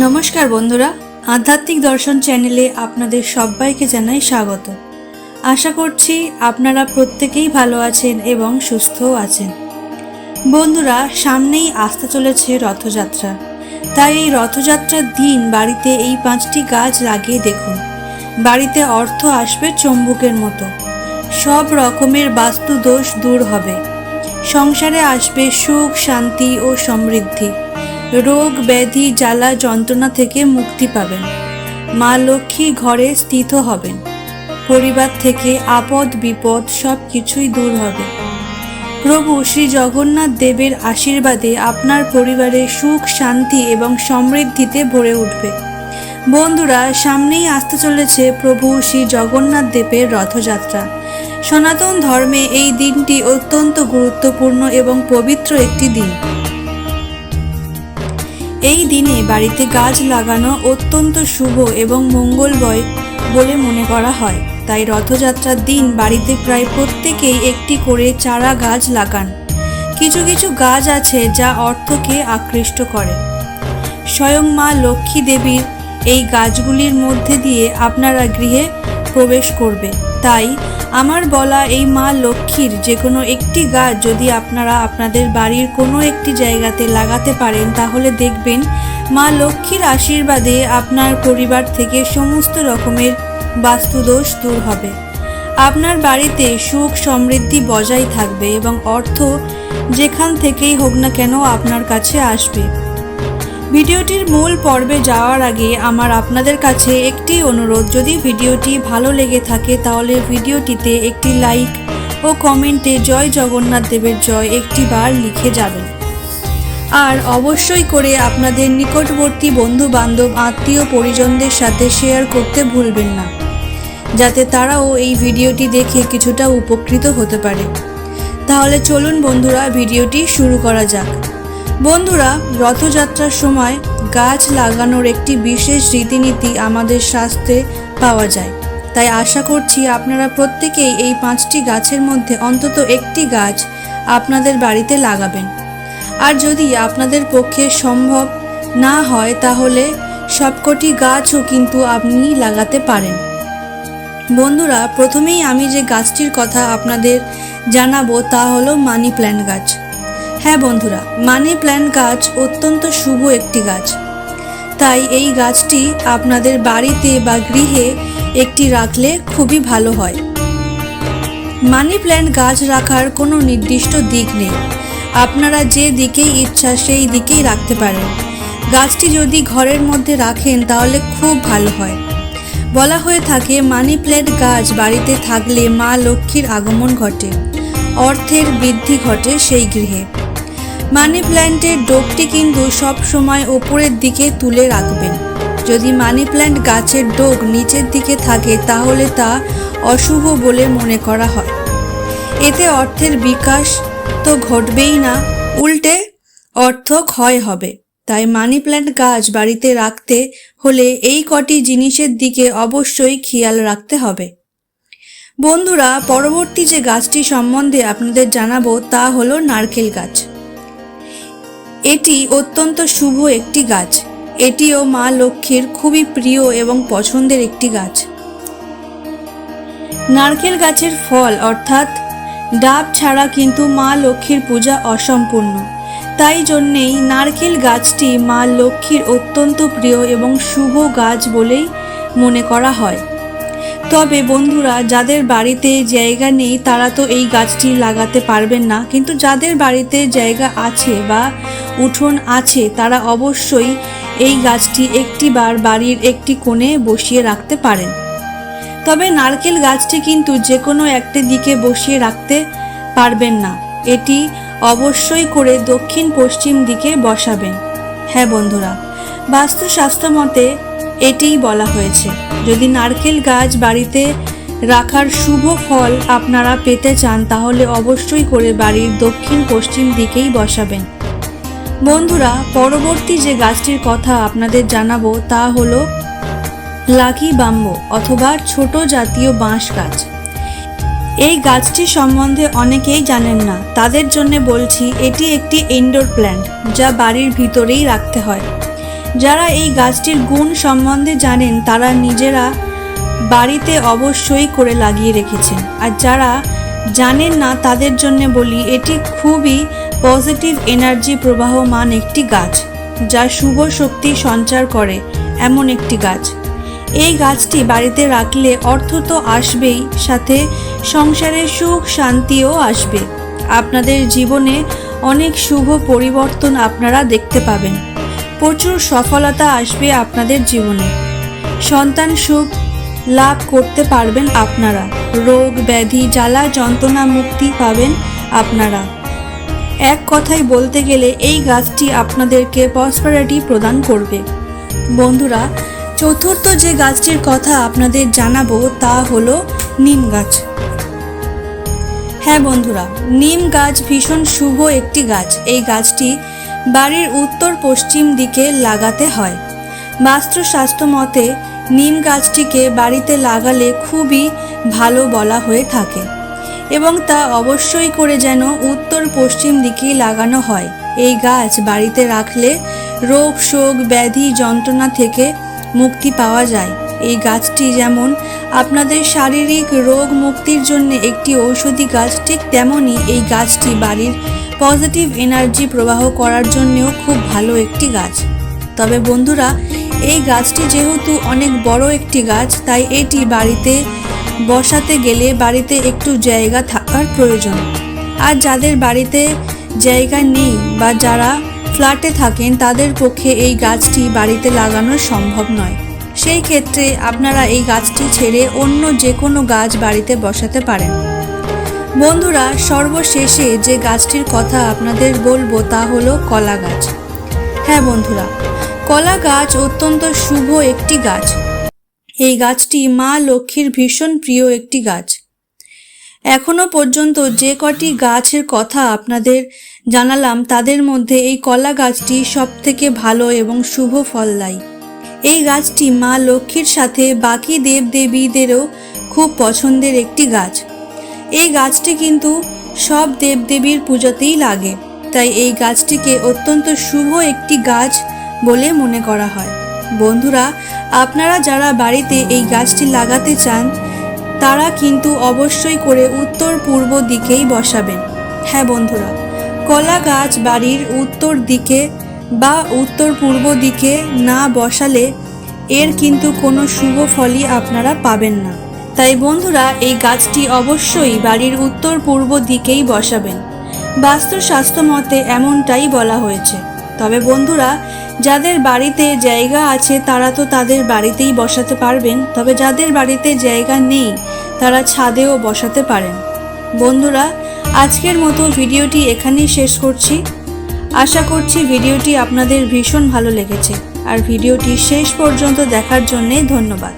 নমস্কার বন্ধুরা, আধ্যাত্মিক দর্শন চ্যানেলে আপনাদের সবাইকে জানাই স্বাগত। আশা করছি আপনারা প্রত্যেকেই ভালো আছেন এবং সুস্থও আছেন। বন্ধুরা, সামনেই আসতে চলেছে রথযাত্রা, তাই এই রথযাত্রার দিন বাড়িতে এই 5টি গাছ লাগিয়ে দেখুন। বাড়িতে অর্থ আসবে চুম্বকের মতো, সব রকমের বাস্তু দোষ দূর হবে, সংসারে আসবে সুখ, শান্তি ও সমৃদ্ধি, রোগ ব্যাধি জ্বালা যন্ত্রণা থেকে মুক্তি পাবেন, মা লক্ষ্মী ঘরে স্থিত হবেন, পরিবার থেকে আপদ বিপদ সব কিছুই দূর হবে। প্রভু শ্রী জগন্নাথ দেবের আশীর্বাদে আপনার পরিবারে সুখ, শান্তি এবং সমৃদ্ধিতে ভরে উঠবে। বন্ধুরা, সামনেই আসতে চলেছে প্রভু শ্রী জগন্নাথ দেবের রথযাত্রা। সনাতন ধর্মে এই দিনটি অত্যন্ত গুরুত্বপূর্ণ এবং পবিত্র একটি দিন। এই দিনে বাড়িতে গাছ লাগানো অত্যন্ত শুভ এবং মঙ্গলময় বলে মনে করা হয়। তাই রথযাত্রার দিন বাড়িতে প্রায় প্রত্যেকেই একটি করে চারা গাছ লাগান। কিছু কিছু গাছ আছে যা অর্থকে আকৃষ্ট করে। স্বয়ং মা লক্ষ্মী দেবীর এই গাছগুলির মধ্যে দিয়ে আপনারা গৃহে প্রবেশ করবে। তাই আমার বলা এই মা লক্ষ্মীর যে কোনো একটি গাছ যদি আপনারা আপনাদের বাড়ির কোনো একটি জায়গাতে লাগাতে পারেন, তাহলে দেখবেন মা লক্ষ্মীর আশীর্বাদে আপনার পরিবার থেকে সমস্ত রকমের বাস্তুদোষ দূর হবে। আপনার বাড়িতে সুখ সমৃদ্ধি বজায় থাকবে এবং অর্থ যেখান থেকেই হোক না কেন আপনার কাছে আসবে। ভিডিওটির মূল পর্বে যাওয়ার আগে আমার আপনাদের কাছে একটি অনুরোধ, যদি ভিডিওটি ভালো লেগে থাকে তাহলে ভিডিওটিতে একটি লাইক ও কমেন্টে জয় জগন্নাথ দেবের জয় একটি বার লিখে যাবেন। আর অবশ্যই করে আপনাদের নিকটবর্তী বন্ধু বান্ধব আত্মীয় পরিজনদের সাথে শেয়ার করতে ভুলবেন না, যাতে তারাও এই ভিডিওটি দেখে কিছুটা উপকৃত হতে পারে। তাহলে চলুন বন্ধুরা, ভিডিওটি শুরু করা যাক। বন্ধুরা, রথযাত্রার সময় গাছ লাগানোর একটি বিশেষ রীতিনীতি আমাদের শাস্ত্রে পাওয়া যায়। তাই আশা করছি আপনারা প্রত্যেকেই এই 5টি গাছের মধ্যে অন্তত একটি গাছ আপনাদের বাড়িতে লাগাবেন। আর যদি আপনাদের পক্ষে সম্ভব না হয় তাহলে সবকটি গাছও কিন্তু আপনি লাগাতে পারেন। বন্ধুরা, প্রথমেই আমি যে গাছটির কথা আপনাদের জানাবো তা হলো মানি প্ল্যান্ট গাছ। হ্যাঁ বন্ধুরা, মানি প্ল্যান্ট গাছ অত্যন্ত শুভ একটি গাছ। তাই এই গাছটি আপনাদের বাড়িতে বা গৃহে একটি রাখলে খুবই ভালো হয়। মানি প্ল্যান্ট গাছ রাখার কোনো নির্দিষ্ট দিক নেই, আপনারা যে দিকেই ইচ্ছা সেই দিকেই রাখতে পারেন। গাছটি যদি ঘরের মধ্যে রাখেন তাহলে খুব ভালো হয়। বলা হয়ে থাকে মানি প্ল্যান্ট গাছ বাড়িতে থাকলে মা লক্ষ্মীর আগমন ঘটে, অর্থের বৃদ্ধি ঘটে সেই গৃহে। মানি প্ল্যান্টের ডোগটি কিন্তু সব সময় ওপরের দিকে তুলে রাখবেন। যদি মানি প্ল্যান্ট গাছের ডোগ নিচের দিকে থাকে তাহলে তা অশুভ বলে মনে করা হয়। এতে অর্থের বিকাশ তো ঘটবেই না, উল্টে অর্থ ক্ষয় হবে। তাই মানি প্ল্যান্ট গাছ বাড়িতে রাখতে হলে এই কটি জিনিসের দিকে অবশ্যই খেয়াল রাখতে হবে। বন্ধুরা, পরবর্তী যে গাছটি সম্বন্ধে আপনাদের জানাবো তা হলো নারকেল গাছ। এটি অত্যন্ত শুভ একটি গাছ। এটিও মা লক্ষ্মীর খুবই প্রিয় এবং পছন্দের একটি গাছ। নারকেল গাছের ফল অর্থাৎ ডাব ছাড়া কিন্তু মা লক্ষ্মীর পূজা অসম্পূর্ণ। তাই জন্যেই নারকেল গাছটি মা লক্ষ্মীর অত্যন্ত প্রিয় এবং শুভ গাছ বলেই মনে করা হয়। তবে বন্ধুরা, যাদের বাড়িতে জায়গা নেই তারা তো এই গাছটি লাগাতে পারবেন না, কিন্তু যাদের বাড়িতে জায়গা আছে বা উঠোন আছে তারা অবশ্যই এই গাছটি একটি বার বাড়ির একটি কোণে বসিয়ে রাখতে পারেন। তবে নারকেল গাছটি কিন্তু যে কোনো একটি দিকে বসিয়ে রাখতে পারবেন না, এটি অবশ্যই করে দক্ষিণ পশ্চিম দিকে বসাবেন। হ্যাঁ বন্ধুরা, বাস্তুশাস্ত্র মতে এটিই বলা হয়েছে। যদি নারকেল গাছ বাড়িতে রাখার শুভ ফল আপনারা পেতে চান তাহলে অবশ্যই করে বাড়ির দক্ষিণ পশ্চিম দিকেই বসাবেন। বন্ধুরা, পরবর্তী যে গাছটির কথা আপনাদের জানাবো তা হলো লাকি বাম্বু অথবা ছোট জাতীয় বাঁশ গাছ। এই গাছটি সম্বন্ধে অনেকেই জানেন না, তাদের জন্য বলছি এটি একটি ইনডোর প্ল্যান্ট যা বাড়ির ভিতরেই রাখতে হয়। যারা এই গাছটির গুণ সম্বন্ধে জানেন তারা নিজেরা বাড়িতে অবশ্যই করে লাগিয়ে রেখেছেন, আর যারা জানেন না তাদের জন্য বলি এটি খুবই পজিটিভ এনার্জি প্রবাহমান একটি গাছ, যা শুভ শক্তি সঞ্চার করে এমন একটি গাছ। এই গাছটি বাড়িতে রাখলে অর্থ তো আসবেই, সাথে সংসারে সুখ শান্তিও আসবে। আপনাদের জীবনে অনেক শুভ পরিবর্তন আপনারা দেখতে পাবেন। প্রচুর সফলতা আসবে আপনাদের জীবনে। সন্তান সুখ লাভ করতে পারবেন আপনারা। রোগ ব্যাধি জ্বালা যন্ত্রণা মুক্তি পাবেন আপনারা। এক কথায় বলতে গেলে এই গাছটি আপনাদেরকে প্রসপারিটি প্রদান করবে। বন্ধুরা, চতুর্থ যে গাছটির কথা আপনাদের জানাবো তা হলো নিম গাছ। হ্যাঁ বন্ধুরা, নিম গাছ ভীষণ শুভ একটি গাছ। এই গাছটি বাড়ির উত্তর পশ্চিম দিকে লাগাতে হয়। বাস্তুশাস্ত্র মতে নিম গাছটিকে বাড়িতে লাগালে খুবই ভালো বলা হয়ে থাকে, এবং তা অবশ্যই করে যেন উত্তর পশ্চিম দিকেই লাগানো হয়। এই গাছ বাড়িতে রাখলে রোগ শোক ব্যাধি যন্ত্রণা থেকে মুক্তি পাওয়া যায়। এই গাছটি যেমন আপনাদের শারীরিক রোগ মুক্তির জন্য একটি ঔষধি গাছ, ঠিক তেমনই এই গাছটি বাড়ির পজিটিভ এনার্জি প্রবাহ করার জন্যও খুব ভালো একটি গাছ। তবে বন্ধুরা, এই গাছটি যেহেতু অনেক বড় একটি গাছ, তাই এটি বাড়িতে বসাতে গেলে বাড়িতে একটু জায়গা থাকার প্রয়োজন। আর যাদের বাড়িতে জায়গা নেই বা যারা ফ্ল্যাটে থাকেন তাদের পক্ষে এই গাছটি বাড়িতে লাগানো সম্ভব নয়। সেই ক্ষেত্রে আপনারা এই গাছটি ছেড়ে অন্য যে কোনো গাছ বাড়িতে বসাতে পারেন। বন্ধুরা, সর্বশেষে যে গাছটির কথা আপনাদের বলবো তা হলো কলা গাছ। হ্যাঁ বন্ধুরা, কলা গাছ অত্যন্ত শুভ একটি গাছ। এই গাছটি মা লক্ষ্মীর ভীষণ প্রিয় একটি গাছ। এখনো পর্যন্ত যে কটি গাছের কথা আপনাদের জানালাম তাদের মধ্যে এই কলা গাছটি সবথেকে ভালো এবং শুভ ফল দেয়। এই গাছটি মা লক্ষ্মীর সাথে বাকি দেবদেবীদেরও খুব পছন্দের একটি গাছ। এই গাছটি কিন্তু সব দেবদেবীর পূজাতেই লাগে, তাই এই গাছটিকে অত্যন্ত শুভ একটি গাছ বলে মনে করা হয়। বন্ধুরা, আপনারা যারা বাড়িতে এই গাছটি লাগাতে চান তারা কিন্তু অবশ্যই করে উত্তর পূর্ব দিকেই বসাবেন। হ্যাঁ বন্ধুরা, কলা গাছ বাড়ির উত্তর দিকে বা উত্তর পূর্ব দিকে না বসালে এর কিন্তু কোনো শুভ ফলই আপনারা পাবেন না। তাই বন্ধুরা, এই গাছটি অবশ্যই বাড়ির উত্তর পূর্ব দিকেই বসাবেন। বাস্তুশাস্ত্র মতে এমনটাই বলা হয়েছে। তবে বন্ধুরা, যাদের বাড়িতে জায়গা আছে তারা তো তাদের বাড়িতেই বসাতে পারবেন, তবে যাদের বাড়িতে জায়গা নেই তারা ছাদেও বসাতে পারেন। বন্ধুরা, আজকের মতো ভিডিওটি এখানেই শেষ করছি। আশা করছি ভিডিওটি আপনাদের ভীষণ ভালো লেগেছে, আর ভিডিওটি শেষ পর্যন্ত দেখার জন্যে ধন্যবাদ।